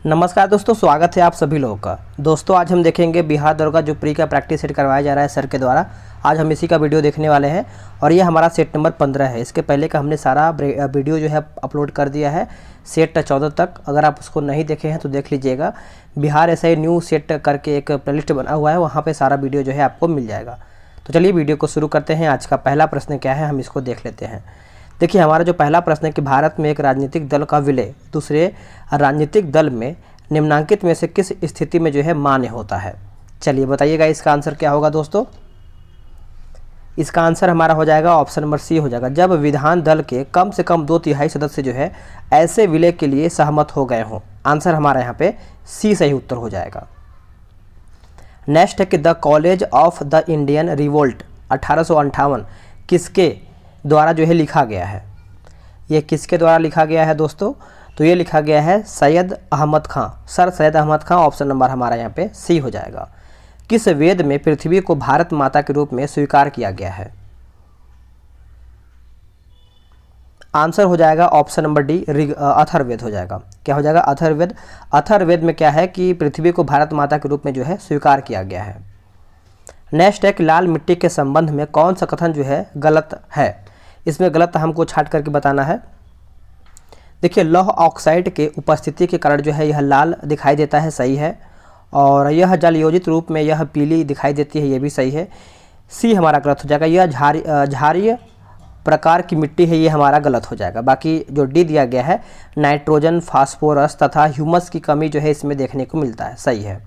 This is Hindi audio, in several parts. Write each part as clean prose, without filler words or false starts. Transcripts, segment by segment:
नमस्कार दोस्तों, स्वागत है आप सभी लोगों का। दोस्तों आज हम देखेंगे बिहार दरोगा जो प्री का प्रैक्टिस सेट करवाया जा रहा है सर के द्वारा। आज हम इसी का वीडियो देखने वाले हैं और ये हमारा सेट नंबर 15 है। इसके पहले का हमने सारा वीडियो जो है अपलोड कर दिया है सेट 14 तक। अगर आप उसको नहीं देखे हैं तो देख लीजिएगा। बिहार ऐसा ही न्यू सेट करके एक प्लेलिस्ट बना हुआ है, वहाँ पर सारा वीडियो जो है आपको मिल जाएगा। तो चलिए वीडियो को शुरू करते हैं। आज का पहला प्रश्न क्या है, हम इसको देख लेते हैं। देखिए हमारा जो पहला प्रश्न है कि भारत में एक राजनीतिक दल का विलय दूसरे राजनीतिक दल में निम्नलिखित में से किस स्थिति में जो है मान्य होता है। चलिए बताइएगा इसका आंसर क्या होगा दोस्तों। इसका आंसर हमारा हो जाएगा ऑप्शन नंबर सी हो जाएगा, जब विधान दल के कम से कम 2/3 सदस्य जो है ऐसे विलय के लिए सहमत हो गए हों। आंसर हमारा यहाँ पे सी सही उत्तर हो जाएगा। नेक्स्ट है कि the college of the Indian revolt 1858 किसके द्वारा जो है लिखा गया है। ये किसके द्वारा लिखा गया है दोस्तों, तो ये लिखा गया है सैयद अहमद खां, सर सैयद अहमद खां। ऑप्शन नंबर हमारा यहाँ पे सी हो जाएगा। किस वेद में पृथ्वी को भारत माता के रूप में स्वीकार किया गया है। आंसर हो जाएगा ऑप्शन नंबर डी अथर्ववेद हो जाएगा। क्या हो जाएगा, अथर्ववेद। अथर्ववेद में क्या है कि पृथ्वी को भारत माता के रूप में जो है स्वीकार किया गया है। नेक्स्ट है कि लाल मिट्टी के संबंध में कौन सा कथन जो है गलत है। इसमें गलत हमको छाट करके बताना है। देखिए लौह ऑक्साइड के उपस्थिति के कारण जो है यह लाल दिखाई देता है, सही है। और यह जलयोजित रूप में यह पीली दिखाई देती है, ये भी सही है। सी हमारा गलत हो जाएगा। यह क्षारीय प्रकार की मिट्टी है, ये हमारा गलत हो जाएगा। बाकी जो डी दिया गया है नाइट्रोजन, फास्फोरस तथा ह्यूमस की कमी जो है इसमें देखने को मिलता है, सही है।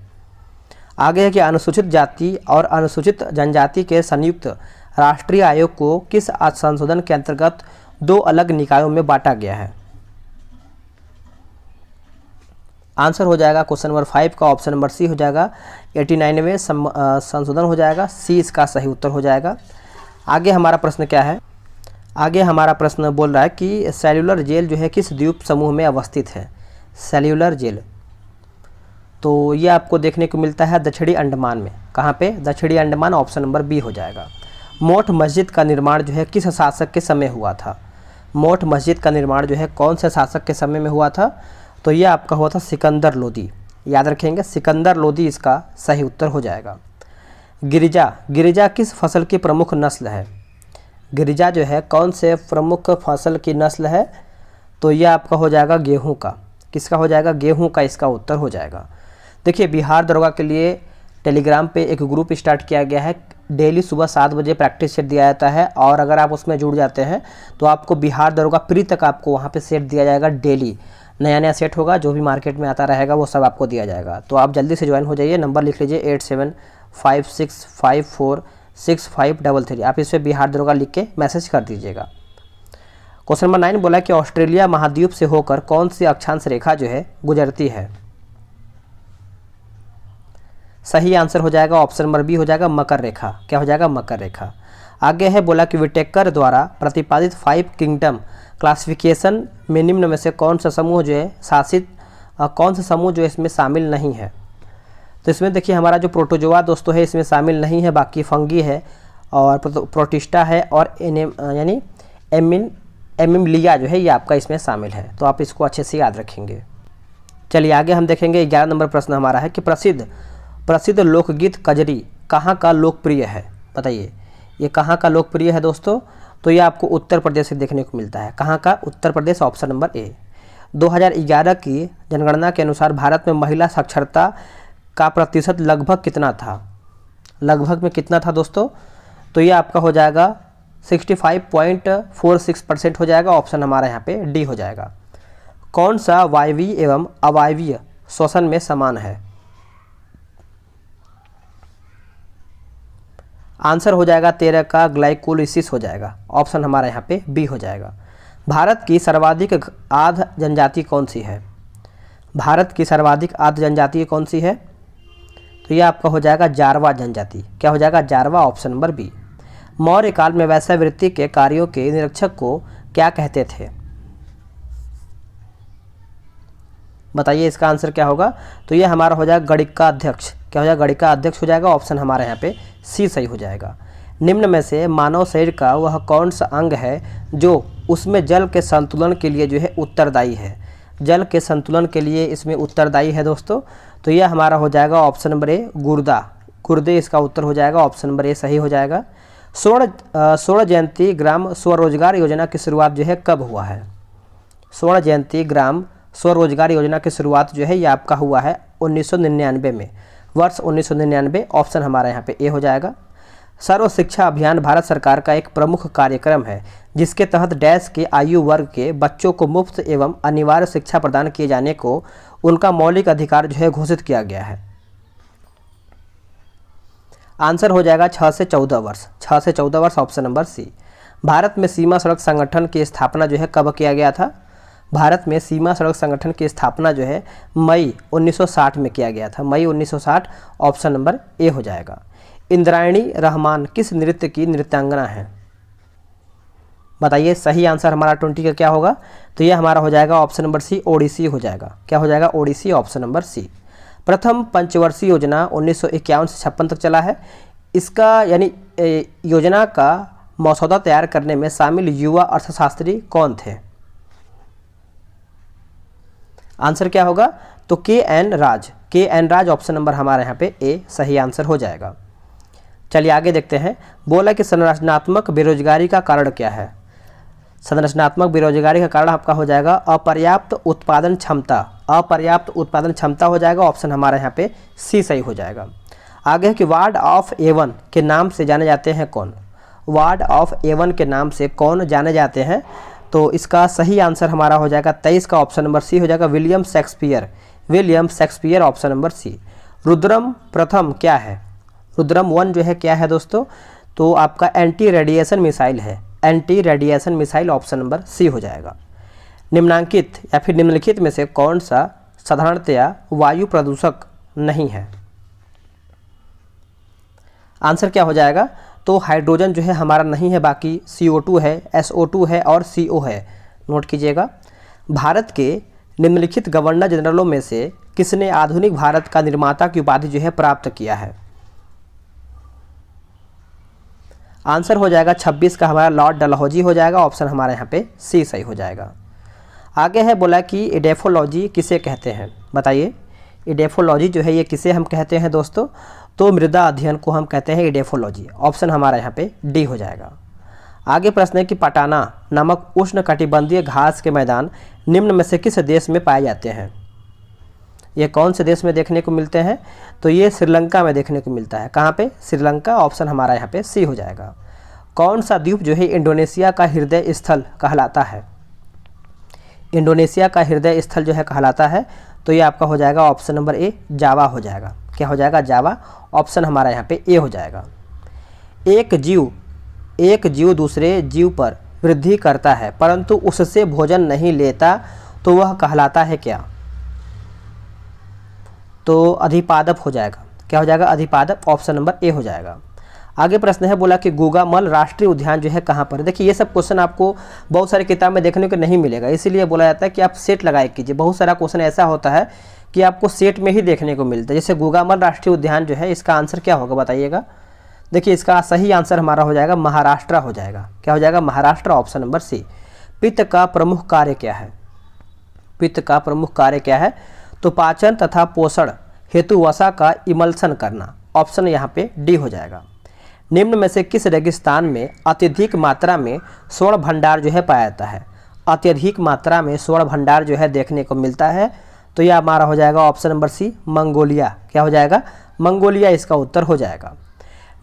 आगे है कि अनुसूचित जाति और अनुसूचित जनजाति के संयुक्त राष्ट्रीय आयोग को किस संशोधन के अंतर्गत 2 अलग निकायों में बांटा गया है। आंसर हो जाएगा क्वेश्चन नंबर 5 का ऑप्शन नंबर सी हो जाएगा। 89वें संशोधन हो जाएगा, सी इसका सही उत्तर हो जाएगा। आगे हमारा प्रश्न क्या है, आगे हमारा प्रश्न बोल रहा है कि सेल्युलर जेल जो है किस द्वीप समूह में अवस्थित है। सेल्युलर जेल तो ये आपको देखने को मिलता है दक्षिणी अंडमान में। कहाँ पे, दक्षिणी अंडमान। ऑप्शन नंबर बी हो जाएगा। मोठ मस्जिद का निर्माण जो है किस शासक के समय हुआ था। मोठ मस्जिद का निर्माण जो है कौन से शासक के समय में हुआ था, तो ये आपका हुआ था सिकंदर लोदी। याद रखेंगे, सिकंदर लोदी इसका सही उत्तर हो जाएगा। गिरिजा, गिरिजा किस फसल की प्रमुख नस्ल है। गिरिजा जो है कौन से प्रमुख फसल की नस्ल है, तो ये आपका हो जाएगा गेहूँ का। किसका हो जाएगा, गेहूँ का इसका उत्तर हो जाएगा। देखिए बिहार दरोगा के लिए टेलीग्राम पे एक ग्रुप स्टार्ट किया गया है। डेली सुबह 7 बजे प्रैक्टिस सेट दिया जाता है और अगर आप उसमें जुड़ जाते हैं तो आपको बिहार दरोगा प्री तक आपको वहाँ पे सेट दिया जाएगा। डेली नया नया सेट होगा, जो भी मार्केट में आता रहेगा वो सब आपको दिया जाएगा। तो आप जल्दी से ज्वाइन हो जाइए। नंबर लिख लीजिए 8756546533। आप इस पर बिहार दरोगा लिख के मैसेज कर दीजिएगा। क्वेश्चन नंबर 9 बोला कि ऑस्ट्रेलिया महाद्वीप से होकर कौन सी अक्षांश रेखा जो है गुजरती है। सही आंसर हो जाएगा ऑप्शन नंबर बी हो जाएगा, मकर रेखा। क्या हो जाएगा, मकर रेखा। आगे है बोला कि विटेकर द्वारा प्रतिपादित 5 किंगडम क्लासिफिकेशन में निम्न में से कौन सा समूह जो है शासित कौन सा समूह जो इसमें शामिल नहीं है। तो इसमें देखिए हमारा जो प्रोटोजोआ दोस्तों है इसमें शामिल नहीं है, बाकी फंगी है और प्रोटिस्टा है और यानी एमिमलिया जो है ये आपका इसमें शामिल है। तो आप इसको अच्छे से याद रखेंगे। चलिए आगे हम देखेंगे 11 नंबर प्रश्न हमारा है कि प्रसिद्ध लोकगीत कजरी कहाँ का लोकप्रिय है। बताइए ये कहाँ का लोकप्रिय है दोस्तों, तो ये आपको उत्तर प्रदेश से देखने को मिलता है। कहाँ का, उत्तर प्रदेश। ऑप्शन नंबर ए। 2011 की जनगणना के अनुसार भारत में महिला साक्षरता का प्रतिशत लगभग कितना था। लगभग में कितना था दोस्तों, तो ये आपका हो जाएगा 65.46% हो जाएगा। ऑप्शन हमारा यहाँ पे डी हो जाएगा। कौन सा वायवीय एवं अवायवीय श्वसन में समान है। आंसर हो जाएगा 13 का ग्लाइकोलिसिस हो जाएगा। ऑप्शन हमारा यहाँ पे बी हो जाएगा। भारत की सर्वाधिक आर्द्र जनजाति कौन सी है। भारत की सर्वाधिक आर्द्र जनजाति कौन सी है, तो ये आपका हो जाएगा जारवा जनजाति। क्या हो जाएगा, जारवा। Option number B. मौर्य काल में वैश्यावृत्ति के कार्यों के निरीक्षक को क्या कहते थे। बताइए इसका आंसर क्या होगा, तो ये हमारा हो जाएगा गणिका अध्यक्ष। क्या हो जाएगा, गणिका अध्यक्ष हो जाएगा। ऑप्शन हमारे यहाँ पे सी सही हो जाएगा। निम्न में से मानव शरीर का वह कौन सा अंग है जो उसमें जल के संतुलन के लिए जो है उत्तरदायी है। जल के संतुलन के लिए इसमें उत्तरदायी है दोस्तों। तो यह हमारा हो जाएगा ऑप्शन नंबर ए गुर्दा, गुर्दे इसका उत्तर हो जाएगा, ऑप्शन नंबर ए सही हो जाएगा। स्वर्ण जयंती ग्राम स्वरोजगार योजना की शुरुआत जो है कब हुआ है? स्वर्ण जयंती ग्राम स्वरोजगार योजना की शुरुआत जो है ये आपका हुआ है 1999 में, वर्ष 1999, ऑप्शन हमारा यहाँ पे ए हो जाएगा। सर्व शिक्षा अभियान भारत सरकार का एक प्रमुख कार्यक्रम है जिसके तहत डैश के आयु वर्ग के बच्चों को मुफ्त एवं अनिवार्य शिक्षा प्रदान किए जाने को उनका मौलिक अधिकार जो है घोषित किया गया है। आंसर हो जाएगा 6 से 14 वर्ष, 6 से 14 वर्ष, ऑप्शन नंबर सी। भारत में सीमा सड़क संगठन की स्थापना जो है कब किया गया था? भारत में सीमा सड़क संगठन की स्थापना जो है मई 1960 में किया गया था, मई 1960, ऑप्शन नंबर ए हो जाएगा। इंद्रायणी रहमान किस नृत्य की नृत्यांगना है? बताइए सही आंसर हमारा 20 का क्या होगा? तो ये हमारा हो जाएगा ऑप्शन नंबर सी, ओडिसी हो जाएगा। क्या हो जाएगा? Odissi, option number C. प्रथम पंचवर्षीय योजना 1951 से 56 तक चला है। इसका यानी योजना का मसौदा तैयार करने में शामिल युवा अर्थशास्त्री कौन थे? आंसर क्या होगा? तो के.एन. राज, के.एन. राज, ऑप्शन नंबर हमारे यहाँ पे ए सही आंसर हो जाएगा। चलिए आगे देखते हैं। बोला कि संरचनात्मक बेरोजगारी का कारण क्या है? संरचनात्मक बेरोजगारी का कारण आपका हो जाएगा अपर्याप्त उत्पादन क्षमता, अपर्याप्त उत्पादन क्षमता हो जाएगा, ऑप्शन हमारे यहाँ पे सी सही हो जाएगा। आगे है कि वार्ड ऑफ एवन के नाम से जाने जाते हैं कौन? वार्ड ऑफ एवन के नाम से कौन जाने जाते हैं? तो इसका सही आंसर हमारा हो जाएगा 23 का, ऑप्शन नंबर सी हो जाएगा, William Shakespeare, William Shakespeare, option number C. Rudram प्रथम क्या है? रुद्रम 1 जो है क्या है दोस्तों? तो आपका एंटी रेडिएशन मिसाइल है, anti radiation missile, option number C हो जाएगा। निम्नांकित या फिर निम्नलिखित में से कौन सा साधारणतया वायु प्रदूषक नहीं है? आंसर क्या हो जाएगा? तो हाइड्रोजन जो है हमारा नहीं है, बाकी CO2 है, SO2 है और CO है, नोट कीजिएगा। भारत के निम्नलिखित गवर्नर जनरलों में से किसने आधुनिक भारत का निर्माता की उपाधि जो है प्राप्त किया है? आंसर हो जाएगा 26 का हमारा लॉर्ड डलहौजी हो जाएगा, ऑप्शन हमारे यहाँ पे सी सही हो जाएगा। आगे है बोला कि इडेफोलॉजी किसे कहते हैं? बताइए इडेफोलॉजी जो है ये किसे हम कहते हैं दोस्तों? तो मृदा अध्ययन को हम कहते हैं इडेफोलॉजी, ऑप्शन हमारा यहाँ पे डी हो जाएगा। आगे प्रश्न है कि पटाना नामक उष्णकटिबंधीय घास के मैदान निम्न में से किस देश में पाए जाते हैं? ये कौन से देश में देखने को मिलते हैं? तो ये श्रीलंका में देखने को मिलता है। कहाँ पे? श्रीलंका, ऑप्शन हमारा यहाँ पे सी हो जाएगा। कौन सा द्वीप जो है इंडोनेशिया का हृदय स्थल कहलाता है? इंडोनेशिया का हृदय स्थल जो है कहलाता है, तो ये आपका हो जाएगा ऑप्शन नंबर ए, जावा हो जाएगा। क्या हो जाएगा? जावा, ऑप्शन हमारा यहाँ पे ए हो जाएगा। एक जीव दूसरे जीव पर वृद्धि करता है परंतु उससे भोजन नहीं लेता, तो वह कहलाता है क्या? तो अधिपादप हो जाएगा। क्या हो जाएगा? अधिपादप, ऑप्शन नंबर ए हो जाएगा। आगे प्रश्न है बोला कि गोगामल राष्ट्रीय उद्यान जो है कहाँ पर? देखिए ये सब क्वेश्चन आपको बहुत सारी किताब में देखने को नहीं मिलेगा, इसीलिए बोला जाता है कि आप सेट लगाए कीजिए। बहुत सारा क्वेश्चन ऐसा होता है कि आपको सेट में ही देखने को मिलता है। जैसे गोगामल राष्ट्रीय उद्यान जो है, इसका आंसर क्या होगा बताइएगा? देखिए इसका सही आंसर हमारा हो जाएगा महाराष्ट्र हो जाएगा। क्या हो जाएगा? Maharashtra, option number C. पित्त का प्रमुख कार्य क्या है? पित्त का प्रमुख कार्य क्या है? तो पाचन तथा पोषण हेतु वसा का इमल्सन करना, ऑप्शन यहाँ पे डी हो जाएगा। निम्न में से किस रेगिस्तान में अत्यधिक मात्रा में स्वर्ण भंडार जो है पाया जाता है? अत्यधिक मात्रा में स्वर्ण भंडार जो है देखने को मिलता है, तो यह हमारा हो जाएगा ऑप्शन नंबर सी, मंगोलिया। क्या हो जाएगा? मंगोलिया इसका उत्तर हो जाएगा।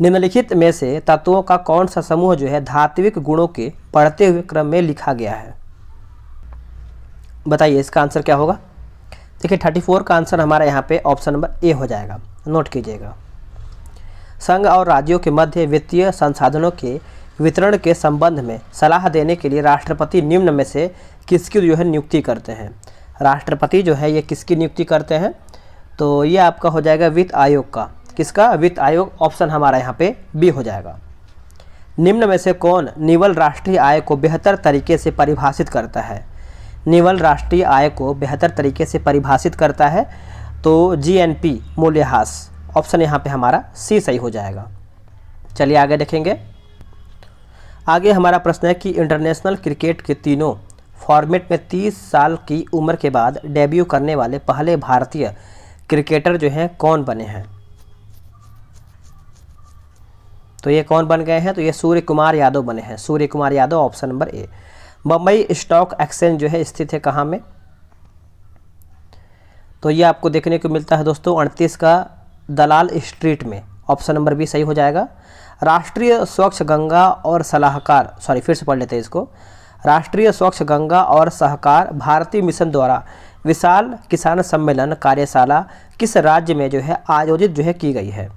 निम्नलिखित में से तत्वों का कौन सा समूह जो है धात्विक गुणों के बढ़ते हुए क्रम में लिखा गया है? बताइए इसका आंसर क्या होगा? देखिए 34 का आंसर हमारा यहाँ पे ऑप्शन नंबर ए हो जाएगा, नोट कीजिएगा। संघ और राज्यों के मध्य वित्तीय संसाधनों के वितरण के संबंध में सलाह देने के लिए राष्ट्रपति निम्न में से किसकी जो है नियुक्ति करते हैं? राष्ट्रपति जो है ये किसकी नियुक्ति करते हैं? तो ये आपका हो जाएगा वित्त आयोग का। किसका? वित्त आयोग, ऑप्शन हमारा यहाँ पे बी हो जाएगा। निम्न में से कौन निवल राष्ट्रीय आय को बेहतर तरीके से परिभाषित करता है? निवल राष्ट्रीय आय को बेहतर तरीके से परिभाषित करता है, तो GNP मूल्यह्रास, ऑप्शन यहाँ पे हमारा सी सही हो जाएगा। चलिए आगे देखेंगे। आगे हमारा प्रश्न है कि इंटरनेशनल क्रिकेट के तीनों फॉर्मेट में 30 साल की उम्र के बाद डेब्यू करने वाले पहले भारतीय क्रिकेटर जो हैं कौन बने हैं? तो ये कौन बन गए हैं? तो ये सूर्य कुमार यादव बने हैं। Surya Kumar Yadav, option number A. Bombay stock exchange जो है स्थित है कहाँ में? तो ये आपको देखने को मिलता है दोस्तों 38 का दलाल स्ट्रीट में। ऑप्शन नंबर बी सही हो जाएगा। राष्ट्रीय स्वच्छ गंगा और सलाहकार, सॉरी फिर से पढ़ लेते हैं इसको। राष्ट्रीय स्वच्छ गंगा और सहकार भारतीय मिशन द्वारा विशाल किसान सम्मेलन कार्यशाला किस राज्य में जो है आयोजित जो है की गई है?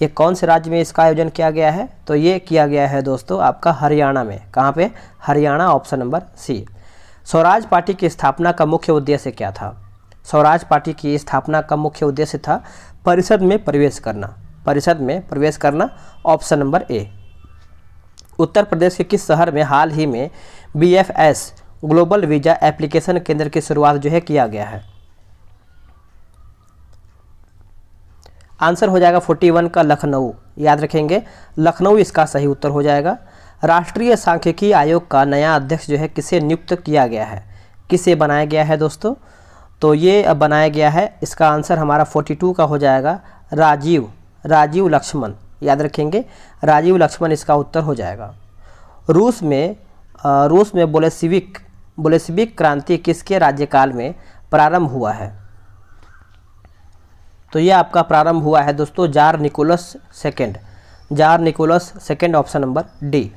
ये कौन से राज्य में इसका आयोजन किया गया है? तो ये किया गया है दोस्तों आपका हरियाणा में। कहाँ पे? Haryana, option number C. Swaraj party की स्थापना का मुख्य उद्देश्य क्या था? स्वराज पार्टी की स्थापना का मुख्य उद्देश्य था परिषद में प्रवेश करना। परिषद में प्रवेश करना, ऑप्शन नंबर ए। उत्तर प्रदेश के किस शहर में हाल ही में BFS ग्लोबल वीज़ा एप्लीकेशन केंद्र की शुरुआत जो है किया गया है? आंसर हो जाएगा 41 का लखनऊ। याद रखेंगे, लखनऊ इसका सही उत्तर हो जाएगा। राष्ट्रीय सांख्यिकी आयोग का नया अध्यक्ष जो है किसे नियुक्त किया गया है? किसे बनाया गया है दोस्तों? तो ये बनाया गया है, इसका आंसर हमारा 42 का हो जाएगा राजीव लक्ष्मण। याद रखेंगे, राजीव लक्ष्मण इसका उत्तर हो जाएगा। रूस में बोल्शेविक क्रांति किसके राज्यकाल में प्रारंभ हुआ है? तो ये आपका प्रारंभ हुआ है दोस्तों tsar Nicholas second, option number D.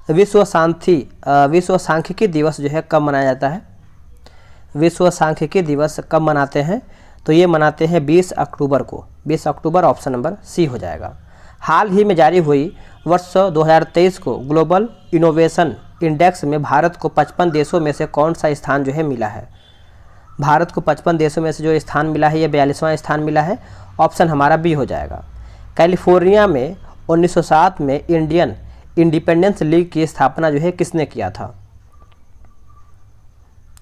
विश्व सांख्यिकी दिवस जो है कब मनाया जाता है? विश्व सांख्यिकी दिवस कब मनाते हैं? तो ये मनाते हैं 20 अक्टूबर को। 20 अक्टूबर, ऑप्शन नंबर सी हो जाएगा। हाल ही में जारी हुई वर्ष 2023 को ग्लोबल इनोवेशन इंडेक्स में भारत को 55 देशों में से कौन सा स्थान जो है मिला है? भारत को 55 देशों में से जो स्थान मिला है ये 42वां स्थान मिला है। ऑप्शन हमारा बी हो जाएगा। कैलिफोर्निया में 1907 में इंडियन इंडिपेंडेंस लीग की स्थापना जो है किसने किया था?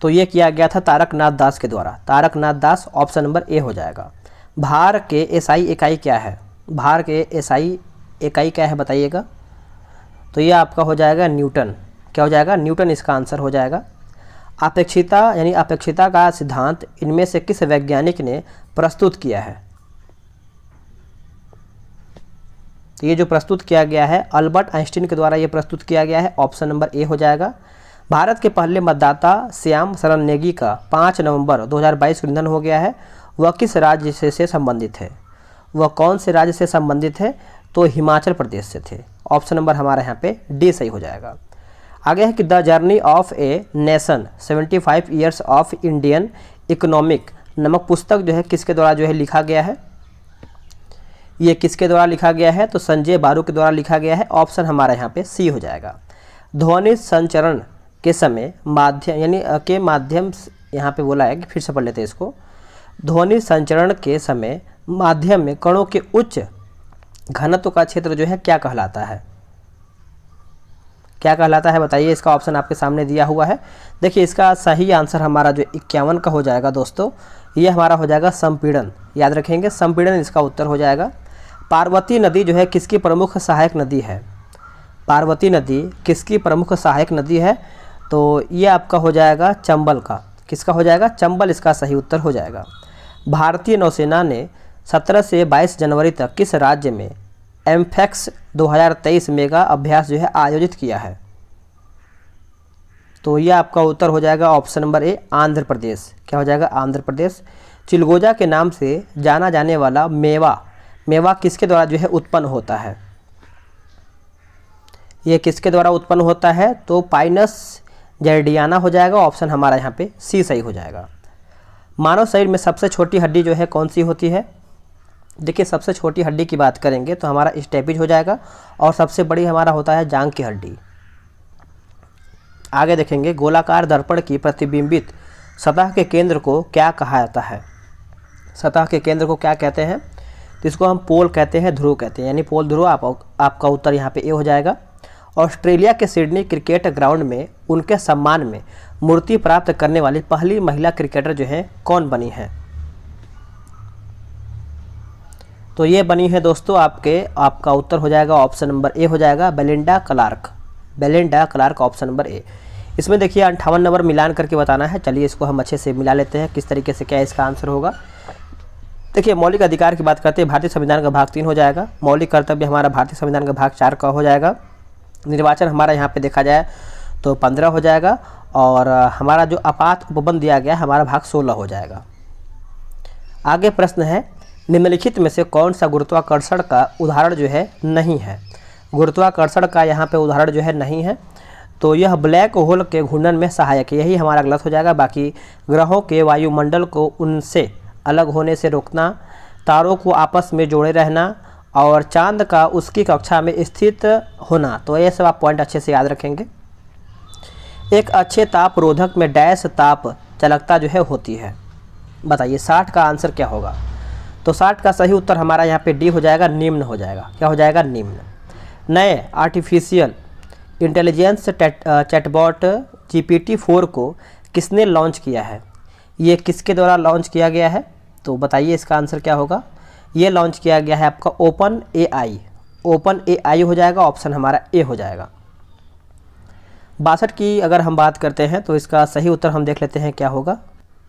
तो ये किया गया था तारकनाथ दास के द्वारा। तारकनाथ दास, ऑप्शन नंबर ए हो जाएगा। भार के एसआई इकाई क्या है? भार के एसआई इकाई क्या है बताइएगा? तो ये आपका हो जाएगा न्यूटन। क्या हो जाएगा? न्यूटन इसका आंसर हो जाएगा। अपेक्षिता यानी अपेक्षिता का सिद्धांत इनमें से किस वैज्ञानिक ने प्रस्तुत किया है? तो ये जो प्रस्तुत किया गया है अल्बर्ट आइंस्टीन के द्वारा ये प्रस्तुत किया गया है। ऑप्शन नंबर ए हो जाएगा। भारत के पहले मतदाता श्याम शरण नेगी का 5 नवंबर 2022 को निधन हो गया है। वह किस राज्य से संबंधित है? वह कौन से राज्य से संबंधित है? तो हिमाचल प्रदेश से थे। ऑप्शन नंबर हमारा यहाँ पे डी सही हो जाएगा। आगे है कि the journey of a nation 75 years of Indian economic नामक पुस्तक जो है किसके द्वारा जो है लिखा गया है? ये किसके द्वारा लिखा गया है? तो संजय बारू के द्वारा लिखा गया है। ऑप्शन हमारा यहाँ पे सी हो जाएगा। ध्वनि संचरण के समय माध्यम यहाँ पे बोला है कि फिर से पढ़ लेते हैं इसको। ध्वनि संचरण के समय माध्यम में कणों के उच्च घनत्व का क्षेत्र जो है क्या कहलाता है? क्या कहलाता है बताइए? इसका ऑप्शन आपके सामने दिया हुआ है। देखिए इसका सही आंसर हमारा जो 51 का हो जाएगा दोस्तों, ये हमारा हो जाएगा संपीड़न। याद रखेंगे, संपीड़न इसका उत्तर हो जाएगा। पार्वती नदी जो है किसकी प्रमुख सहायक नदी है? पार्वती नदी किसकी प्रमुख सहायक नदी है? तो ये आपका हो जाएगा चंबल का। किसका हो जाएगा? चंबल इसका सही उत्तर हो जाएगा। भारतीय नौसेना ने 17 से 22 जनवरी तक किस राज्य में एमफेक्स 2023 मेगा अभ्यास जो है आयोजित किया है? तो ये आपका उत्तर हो जाएगा ऑप्शन नंबर ए, आंध्र प्रदेश। क्या हो जाएगा? आंध्र प्रदेश। चिलगोजा के नाम से जाना जाने वाला मेवा किसके द्वारा जो है उत्पन्न होता है? ये किसके द्वारा उत्पन्न होता है? तो पाइनस जैरडियाना हो जाएगा। ऑप्शन हमारा यहाँ पे सी सही हो जाएगा। मानव शरीर में सबसे छोटी हड्डी जो है कौन सी होती है? देखिए सबसे छोटी हड्डी की बात करेंगे तो हमारा स्टेपिज हो जाएगा और सबसे बड़ी हमारा होता है जांघ की हड्डी। आगे देखेंगे गोलाकार दर्पण की प्रतिबिंबित सतह के केंद्र को क्या कहा जाता है? सतह के केंद्र को क्या कहते हैं? तो इसको हम पोल कहते हैं, ध्रुव कहते हैं, यानी पोल ध्रुव। आपका उत्तर यहाँ पे ए हो जाएगा। ऑस्ट्रेलिया के सिडनी क्रिकेट ग्राउंड में उनके सम्मान में मूर्ति प्राप्त करने वाली पहली महिला क्रिकेटर जो है कौन बनी है? तो ये बनी है दोस्तों आपका उत्तर हो जाएगा ऑप्शन नंबर ए हो जाएगा, Belinda Clarke. Option number A. इसमें देखिए 58 नंबर मिलान करके बताना है। चलिए इसको हम अच्छे से मिला लेते हैं किस तरीके से क्या इसका आंसर होगा। देखिए मौलिक अधिकार की बात करते हैं, भारतीय संविधान का भाग 3 हो जाएगा। मौलिक कर्तव्य हमारा भारतीय संविधान का भाग 4 का हो जाएगा। निर्वाचन हमारा यहाँ पे देखा जाए तो 15 हो जाएगा, और हमारा जो आपात उपबंध दिया गया हमारा भाग 16 हो जाएगा। आगे प्रश्न है, निम्नलिखित में से कौन सा गुरुत्वाकर्षण का उदाहरण जो है नहीं है। गुरुत्वाकर्षण का यहाँ पे उदाहरण जो है नहीं है, तो यह ब्लैक होल के घूर्णन में सहायक है, यही हमारा गलत हो जाएगा। बाकी ग्रहों के वायुमंडल को उनसे अलग होने से रोकना, तारों को आपस में जोड़े रहना, और चांद का उसकी कक्षा में स्थित होना, तो ये सब आप पॉइंट अच्छे से याद रखेंगे। एक अच्छे ताप रोधक में डैश ताप चालकता जो है होती है। बताइए 60 का आंसर क्या होगा। तो 60 का सही उत्तर हमारा यहाँ पे डी हो जाएगा, निम्न हो जाएगा। क्या हो जाएगा? निम्न। नए आर्टिफिशियल इंटेलिजेंस चैटबॉट GPT-4 को किसने लॉन्च किया है? ये किसके द्वारा लॉन्च किया गया है? तो बताइए इसका आंसर क्या होगा। ये लॉन्च किया गया है आपका ओपन AI हो जाएगा, ऑप्शन हमारा ए हो जाएगा। 62 की अगर हम बात करते हैं तो इसका सही उत्तर हम देख लेते हैं क्या होगा।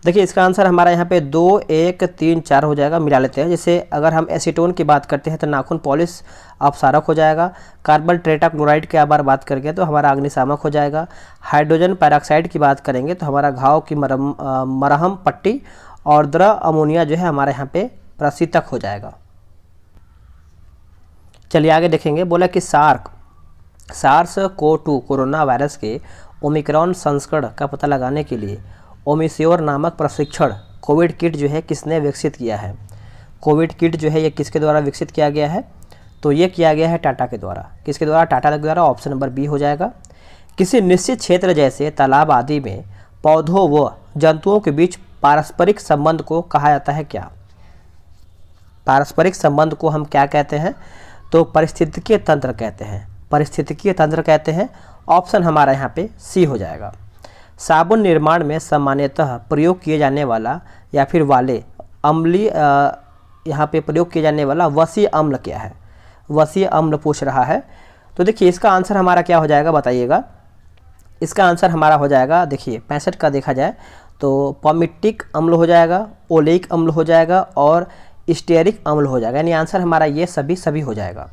देखिए इसका आंसर हमारा यहाँ पे 2, 1, 3, 4 हो जाएगा, मिला लेते हैं। जैसे अगर हम एसीटोन की बात करते हैं तो नाखून पॉलिश अपसारक हो जाएगा। कार्बन टेट्राक्लोराइड की बार बात करेंगे तो हमारा अग्निशामक हो जाएगा। हाइड्रोजन पेरोक्साइड की बात करेंगे तो हमारा घाव की मरहम पट्टी, और द्रव अमोनिया जो है हमारे यहाँ पे प्रशीतक हो जाएगा। चलिए आगे देखेंगे। बोला कि SARS-CoV-2 कोरोना वायरस के ओमिक्रॉन संस्करण का पता लगाने के लिए ओमिश्योर नामक प्रशिक्षण कोविड किट जो है किसने विकसित किया है? कोविड किट जो है ये किसके द्वारा विकसित किया गया है? तो ये किया गया है टाटा के द्वारा। किसके द्वारा? टाटा के द्वारा, ऑप्शन नंबर बी हो जाएगा। किसी निश्चित क्षेत्र जैसे तालाब आदि में पौधों व जंतुओं के बीच पारस्परिक संबंध को कहा जाता है क्या? पारस्परिक संबंध को हम क्या कहते हैं? तो पारिस्थितिकीय तंत्र कहते हैं। पारिस्थितिकीय तंत्र कहते हैं, ऑप्शन हमारा यहाँ पे सी हो जाएगा। साबुन निर्माण में सामान्यतः प्रयोग किए जाने वाला या फिर वाले अम्लीय यहाँ पे प्रयोग किए जाने वाला वसीय अम्ल क्या है? वसीय अम्ल पूछ रहा है। तो देखिए इसका आंसर हमारा क्या हो जाएगा, बताइएगा। इसका आंसर हमारा हो जाएगा, देखिए 65 का देखा जाए तो पॉमिटिक अम्ल हो जाएगा, ओलेइक अम्ल हो जाएगा, और स्टेरिक अम्ल हो जाएगा। यानी आंसर हमारा ये सभी हो जाएगा।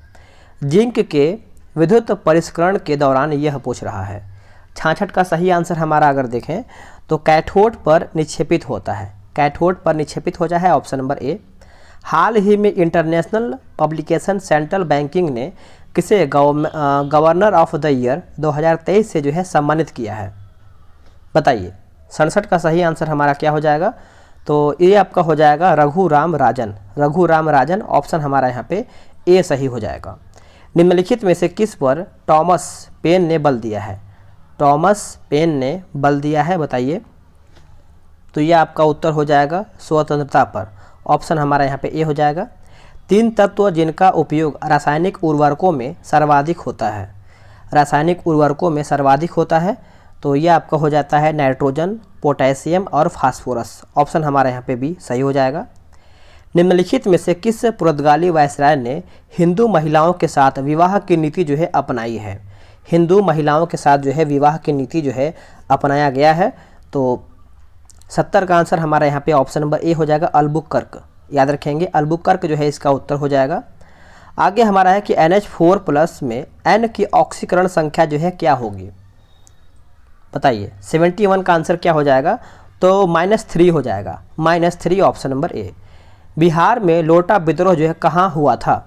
जिंक के विद्युत परिष्करण के दौरान यह पूछ रहा है। 66 का सही आंसर हमारा अगर देखें तो कैथोड पर निक्षेपित होता है। कैथोड पर निक्षेपित हो जाए, ऑप्शन नंबर ए। हाल ही में इंटरनेशनल पब्लिकेशन सेंट्रल बैंकिंग ने किसे गवर्नर ऑफ द ईयर 2023 से जो है सम्मानित किया है? बताइए 67 का सही आंसर हमारा क्या हो जाएगा? तो ये आपका हो जाएगा रघुराम राजन, ऑप्शन हमारा यहाँ पे ए सही हो जाएगा। निम्नलिखित में से किस पर टॉमस पेन ने बल दिया है? टॉमस पेन ने बल दिया है, बताइए। तो ये आपका उत्तर हो जाएगा स्वतंत्रता पर, ऑप्शन हमारा यहाँ पे ए हो जाएगा। 3 तत्व जिनका उपयोग रासायनिक उर्वरकों में सर्वाधिक होता है, तो ये आपका हो जाता है नाइट्रोजन, पोटेशियम और फास्फोरस, ऑप्शन हमारा यहाँ पे भी सही हो जाएगा। निम्नलिखित में से किस पुर्तगाली वायसराय ने हिंदू महिलाओं के साथ विवाह की नीति जो है अपनाई है? हिंदू महिलाओं के साथ जो है विवाह की नीति जो है अपनाया गया है। तो 70 का आंसर हमारा यहाँ पे ऑप्शन नंबर ए हो जाएगा, अल्बुकर्क। याद रखेंगे, अल्बुकर्क जो है इसका उत्तर हो जाएगा। आगे हमारा है कि NH4+ में N की ऑक्सीकरण संख्या जो है क्या होगी? बताइए 71 का आंसर क्या हो जाएगा? तो -3 हो जाएगा, -3, ऑप्शन नंबर ए। बिहार में लोटा विद्रोह जो है कहाँ हुआ था?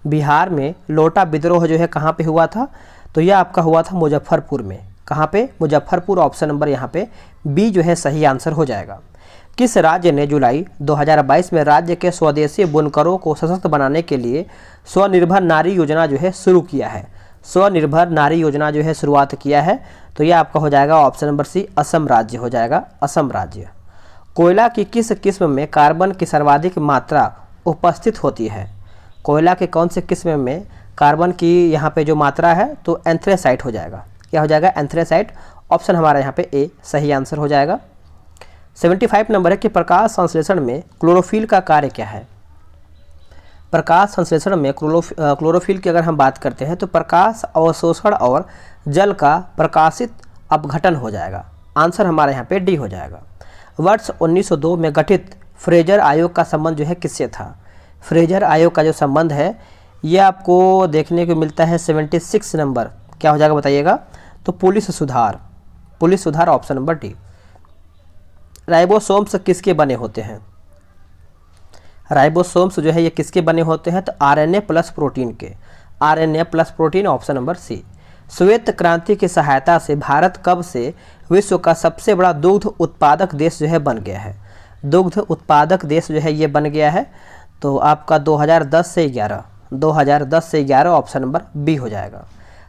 बिहार में लोटा विद्रोह जो है कहाँ पे हुआ था? तो यह आपका हुआ था मुजफ्फरपुर में। कहाँ पे? मुजफ्फरपुर, ऑप्शन नंबर यहाँ पे बी जो है सही आंसर हो जाएगा। किस राज्य ने जुलाई 2022 में राज्य के स्वदेशी बुनकरों को सशक्त बनाने के लिए स्वनिर्भर नारी योजना जो है शुरू किया है? स्वनिर्भर नारी योजना जो है शुरुआत किया है, तो यह आपका हो जाएगा ऑप्शन नंबर सी, असम राज्य हो जाएगा, असम राज्य। कोयला की किस किस्म में कार्बन की सर्वाधिक मात्रा उपस्थित होती है? कोयला के कौन से किस्म में कार्बन की यहाँ पे जो मात्रा है तो एंथ्रेसाइट हो जाएगा। क्या हो जाएगा? एंथ्रेसाइट, ऑप्शन हमारा यहाँ पे ए सही आंसर हो जाएगा। 75 नंबर है कि प्रकाश संश्लेषण में क्लोरोफिल का कार्य क्या है? प्रकाश संश्लेषण में क्लोरोफिल की अगर हम बात करते हैं तो प्रकाश अवशोषण और जल का प्रकाशित अपघटन हो जाएगा। आंसर हमारे यहाँ पे डी हो जाएगा। वर्ष 1902 में गठित फ्रेजर आयोग का संबंध जो है किससे था? फ्रेजर आयोग का जो संबंध है ये आपको देखने को मिलता है 76 नंबर, क्या हो जाएगा बताइएगा? तो पुलिस सुधार ऑप्शन नंबर डी। राइबोसोम्स किसके बने होते हैं? राइबोसोम्स जो है ये किसके बने होते हैं? तो आरएनए प्लस प्रोटीन के, RNA plus protein option number C. श्वेत क्रांति की सहायता से भारत कब से विश्व का सबसे बड़ा दुग्ध उत्पादक देश जो है बन गया है? दुग्ध उत्पादक देश जो है ये बन गया है तो आपका 2010 से 11 ऑप्शन नंबर बी हो जाएगा।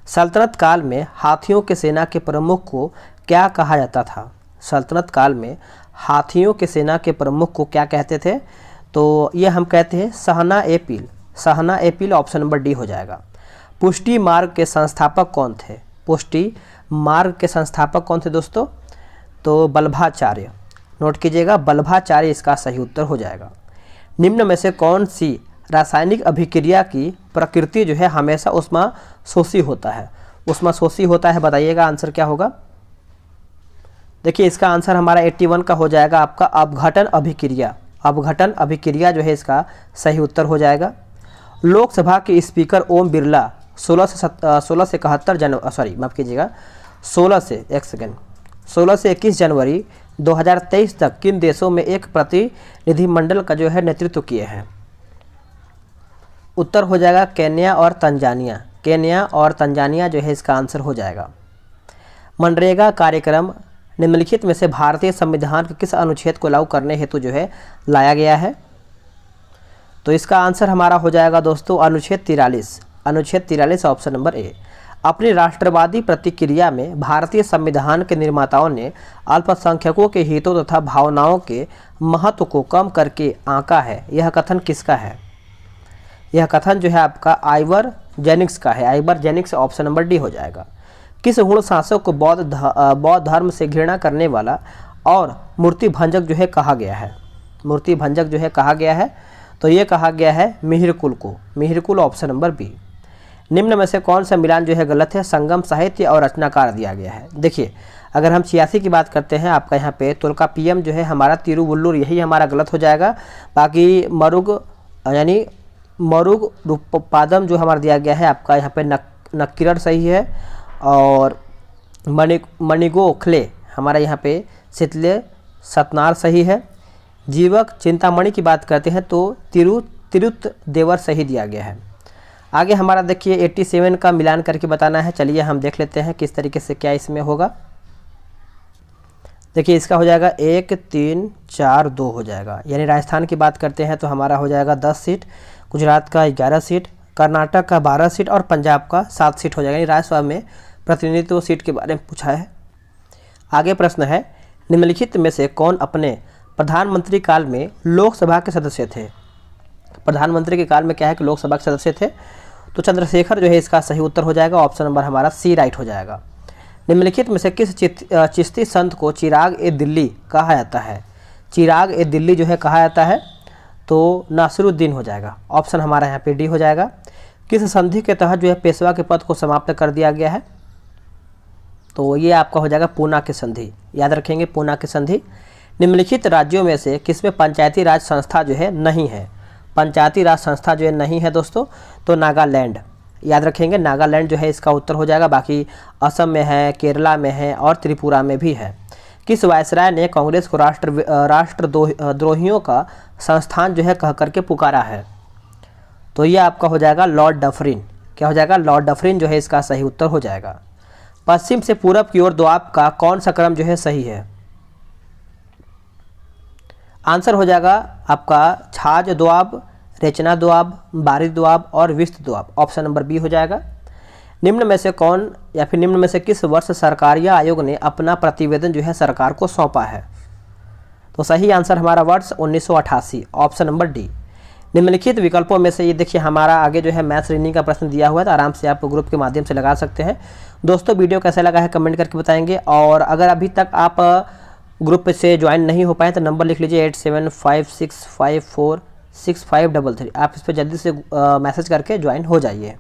सल्तनत काल में हाथियों की सेना के प्रमुख को क्या कहा जाता था? सल्तनत काल में हाथियों की सेना के प्रमुख को क्या कहते थे? तो ये हम कहते हैं सहना ए पील ऑप्शन नंबर डी हो जाएगा। पुष्टि मार्ग के संस्थापक कौन थे? पुष्टि मार्ग के संस्थापक कौन थे दोस्तों? तो बल्लभाचार्य, नोट कीजिएगा, बल्लभाचार्य इसका सही उत्तर हो जाएगा। निम्न में से कौन सी रासायनिक अभिक्रिया की प्रकृति जो है हमेशा ऊष्माशोषी होता है? ऊष्माशोषी होता है, बताइएगा आंसर क्या होगा? देखिए इसका आंसर हमारा 81 का हो जाएगा आपका अपघटन अभिक्रिया। अपघटन अभिक्रिया जो है इसका सही उत्तर हो जाएगा। लोकसभा के स्पीकर ओम बिरला 16 से 21 जनवरी 2023 तक किन देशों में एक प्रतिनिधिमंडल का जो है नेतृत्व किए हैं? उत्तर हो जाएगा केन्या और तंजानिया। केन्या और तंजानिया जो है इसका आंसर हो जाएगा। मनरेगा कार्यक्रम निम्नलिखित में से भारतीय संविधान के किस अनुच्छेद को लागू करने हेतु जो है लाया गया है? तो इसका आंसर हमारा हो जाएगा दोस्तों अनुच्छेद 43 ऑप्शन नंबर ए। अपनी राष्ट्रवादी प्रतिक्रिया में भारतीय संविधान के निर्माताओं ने अल्पसंख्यकों के हितों तथा भावनाओं के महत्व को कम करके आंका है, यह कथन किसका है? यह कथन जो है आपका आइवर जेनिक्स का है। आइवर जेनिक्स ऑप्शन नंबर डी हो जाएगा। किस गूढ़ शासक को बौद्ध धर्म से घृणा करने वाला और मूर्ति भंजक जो है कहा गया है? मूर्ति भंजक जो है कहा गया है तो ये कहा गया है मिहिरकुल को। Mihirakula option number B. निम्न में से कौन सा मिलान जो है गलत है? संगम साहित्य और रचनाकार दिया गया है। देखिए अगर हम 86 की बात करते हैं आपका यहाँ पे तोल्काप्पियम जो है हमारा तिरुवल्लुर, यही हमारा गलत हो जाएगा। बाकी मरुग रूपपादम जो हमारा दिया गया है आपका यहाँ पे नक्किरर सही है। और मणिगोखले हमारा यहाँ पे शीतले सतनार सही है। जीवक चिंतामणि की बात करते हैं तो तिरुत देवर सही दिया गया है। आगे हमारा देखिए 87 का मिलान करके बताना है। चलिए हम देख लेते हैं किस तरीके से क्या इसमें होगा। देखिए इसका हो जाएगा 1 3 4 2 हो जाएगा। यानी राजस्थान की बात करते हैं तो हमारा हो जाएगा 10 सीट, गुजरात का 11 सीट, कर्नाटक का 12 सीट और पंजाब का 7 सीट हो जाएगा। यानी राज्यसभा में प्रतिनिधित्व सीट के बारे में पूछा है। आगे प्रश्न है निम्नलिखित में से कौन अपने प्रधानमंत्री काल में लोकसभा के सदस्य थे? प्रधानमंत्री के काल में क्या है कि लोकसभा के सदस्य थे? तो चंद्रशेखर जो है इसका सही उत्तर हो जाएगा। ऑप्शन नंबर हमारा सी राइट हो जाएगा। निम्नलिखित में से किस चिश्ती संत को चिराग ए दिल्ली कहा जाता है? चिराग ए दिल्ली जो है कहा जाता है तो नासिरुद्दीन हो जाएगा। ऑप्शन हमारा यहाँ पे डी हो जाएगा। किस संधि के तहत जो है पेशवा के पद को समाप्त कर दिया गया है? तो ये आपका हो जाएगा पूना की संधि, याद रखेंगे पूना की संधि। निम्नलिखित राज्यों में से किसमें पंचायती राज संस्था जो है नहीं है? पंचायती राज संस्था जो है नहीं है दोस्तों तो नागालैंड, याद रखेंगे नागालैंड जो है इसका उत्तर हो जाएगा। बाकी असम में है, केरला में है और त्रिपुरा में भी है। किस वायसराय ने कांग्रेस को राष्ट्रद्रोहियों का संस्थान जो है कह करके पुकारा है? तो ये आपका हो जाएगा लॉर्ड डफरिन। क्या हो जाएगा? लॉर्ड डफरिन जो है इसका सही उत्तर हो जाएगा। पश्चिम से पूरब की ओर दोआब का कौन सा क्रम जो है सही है? आंसर हो जाएगा आपका छाछ दोआब, रेचना दोआब, बारिश दोआब और विस्त दोआब। ऑप्शन नंबर बी हो जाएगा। निम्न में से कौन या फिर निम्न में से किस वर्ष सरकारिया आयोग ने अपना प्रतिवेदन जो है सरकार को सौंपा है? तो सही आंसर हमारा वर्ष 1988 ऑप्शन नंबर डी। निम्नलिखित विकल्पों में से ये देखिए हमारा आगे जो है मैथ्स रीजनिंग का प्रश्न दिया हुआ है तो आराम से आप ग्रुप के माध्यम से लगा सकते हैं। दोस्तों वीडियो कैसा लगा है कमेंट करके बताएंगे। और अगर अभी तक आप ग्रुप से ज्वाइन नहीं हो पाए तो नंबर लिख लीजिए 8756546533। आप इस पर जल्दी से मैसेज करके ज्वाइन हो जाइए।